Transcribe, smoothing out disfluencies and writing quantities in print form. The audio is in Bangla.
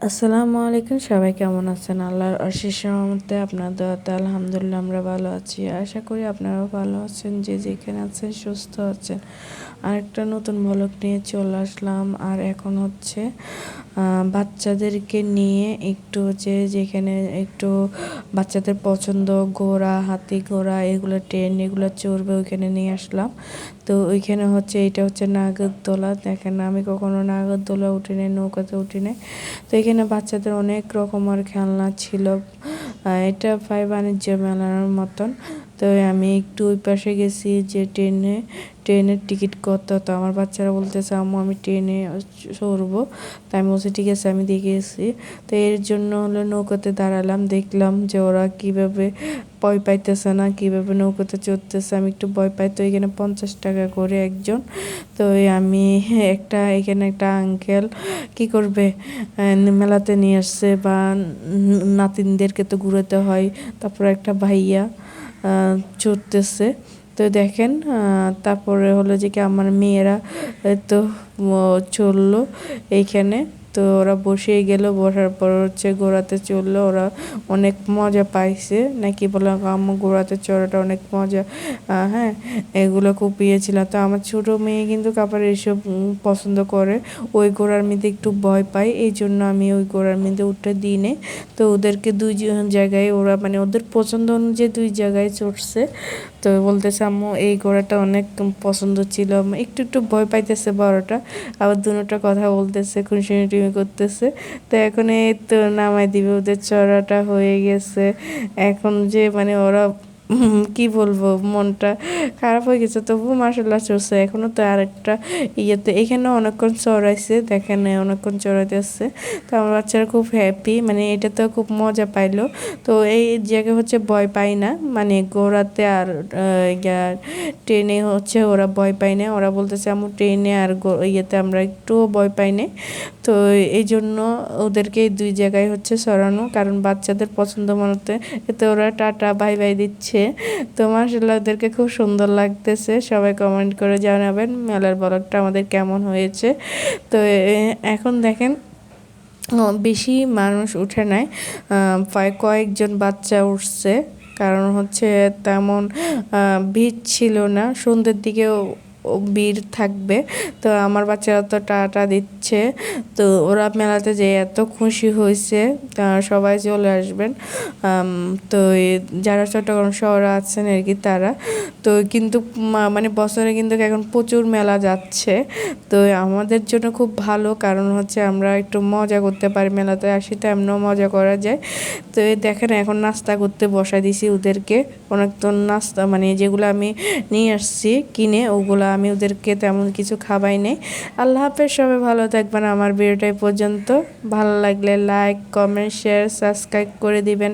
আসসালামু আলাইকুম, সবাই কেমন আছেন? আল্লাহর অশেষ রহমতে আপনার দোয়াতে আলহামদুলিল্লাহ আমরা ভালো আছি। আশা করি আপনারাও ভালো আছেন, যে যেখানে আছেন সুস্থ আছেন। আরেকটা নতুন ভ্লগ নিয়ে চলে আসলাম। আর এখন হচ্ছে বাচ্চাদেরকে নিয়ে একটু যেখানে একটু বাচ্চাদের পছন্দ ঘোড়া, হাতি, ঘোড়া, এগুলো ট্রেন, এগুলো চড়বে, ওইখানে নিয়ে আসলাম। তো ওইখানে হচ্ছে এটা হচ্ছে নাগরদোলা। দেখেন, আমি কখনো নাগরদোলা উঠি নাই, নৌকাতে উঠি নাই। তো এখানে বাচ্চাদের অনেক রকমের খেলনা ছিল। এটা প্রায় বাণিজ্য মেলার মতন। তো আমি একটু ওই পাশে গেছি, যে ট্রেনের টিকিট কত। তো আমার বাচ্চারা বলতেছে, আম্মু আমি ট্রেনে চড়বো। তাই আমি বলছি ঠিক আছে, আমি দেখে এসেছি। তো এর জন্য হলো নৌকাতে দাঁড়ালাম, দেখলাম যে ওরা কিভাবে ভয় পাইতেছে না, কিভাবে নৌকাতে চড়তেছে। আমি একটু ভয় পাই। তো এখানে 50 টাকা করে একজন। তো আমি এখানে একটা আঙ্কেল কি করবে, মেলাতে নিয়ে আসছে, বা নাতিনদেরকে তো ঘুরাতে হয়। তারপর একটা ভাইয়া চড়তেছে। তো দেখেন, তারপরে হলো যে কি আমার মেয়েরা তো চললো এইখানে। তো ওরা বসেই গেল, বসার পর হচ্ছে ঘোড়াতে চললো। ওরা অনেক মজা পাইছে, নাকি বলে আম্মু ঘোড়াতে চড়াটা অনেক মজা। হ্যাঁ, এগুলো খুব ইয়ে ছিল। তো আমার ছোটো মেয়ে কিন্তু আবার এসব পছন্দ করে। ওই ঘোড়ার মধ্যে একটু ভয় পাই, এই জন্য আমি ওই ঘোড়ার মধ্যে উঠতে দিই নে। তো ওদেরকে দুই জায়গায়, ওরা মানে ওদের পছন্দ অনুযায়ী দুই জায়গায় চড়ছে। তো বলতেছে আম্মু এই ঘোড়াটা অনেক পছন্দ ছিল। একটু একটু ভয় পাইতেছে বড়টা, আবার দুটোটা কথা বলতেছে, খুনসুনি করতেছে। তো এখন এই তো নামাই দিবে, ওদের চড়াটা হয়ে গেছে। এখন যে মানে ওরা কি বলবো, মনটা খারাপ হয়ে গেছে। তবুও মাশাল্লাহ চড়ছে। এখনো তো আরেকটা ইয়েতে এখানেও অনেকক্ষণ চড়াইছে, দেখেন অনেকক্ষণ চড়াইতে আসছে। তো আমার বাচ্চারা খুব হ্যাপি, মানে এটাতে খুব মজা পাইলো। তো এই জায়গায় হচ্ছে ভয় পাই না, মানে ঘোড়াতে আর ট্রেনে হচ্ছে ওরা ভয় পায় না। ওরা বলতেছে আমার ট্রেনে আর ইয়েতে আমরা একটুও ভয় পাই না। তো এই জন্য ওদেরকে এই দুই জায়গায় হচ্ছে সরানো, কারণ বাচ্চাদের পছন্দ মতে এতে ওরা টাটা বাই বাই দিচ্ছে। তো মাশাআল্লাহ ওদেরকে খুব সুন্দর লাগতেছে। সবাই কমেন্ট করে জানাবেন মেলার ব্লগটা আমাদের কেমন হয়েছে। তো এখন দেখেন, বেশি মানুষ উঠে নাই, প্রায় কয়েকজন বাচ্চা উঠছে। কারণ হচ্ছে তেমন ভিড় ছিল না, সন্ধ্যের দিকেও ভিড় থাকবে। তো আমার বাচ্চারা তো টাটা দিচ্ছে। তো ওরা মেলাতে যে এত খুশি হয়েছে, সবাই চলে আসবেন। তো যারা চট্টগ্রাম শহরে আছেন আর কি তারা তো কিন্তু মানে বছরে কিন্তু এখন প্রচুর মেলা যাচ্ছে। তো আমাদের জন্য খুব ভালো, কারণ হচ্ছে আমরা একটু মজা করতে পারি, মেলাতে আসি তো এমনও মজা করা যায়। তো দেখেন এখন নাস্তা করতে বসাই দিছি ওদেরকে। অনেক তো নাস্তা মানে যেগুলো আমি নিয়ে আসছি কিনে, ওগুলো আমি ওদেরকে তেমন কিছু খাবাই নেই। আল্লাহ হাফেজ, সবাই ভালো থাকবেন। আমার ভিডিওটাই পর্যন্ত। ভালো লাগলে লাইক, কমেন্ট, শেয়ার, সাবস্ক্রাইব করে দিবেন।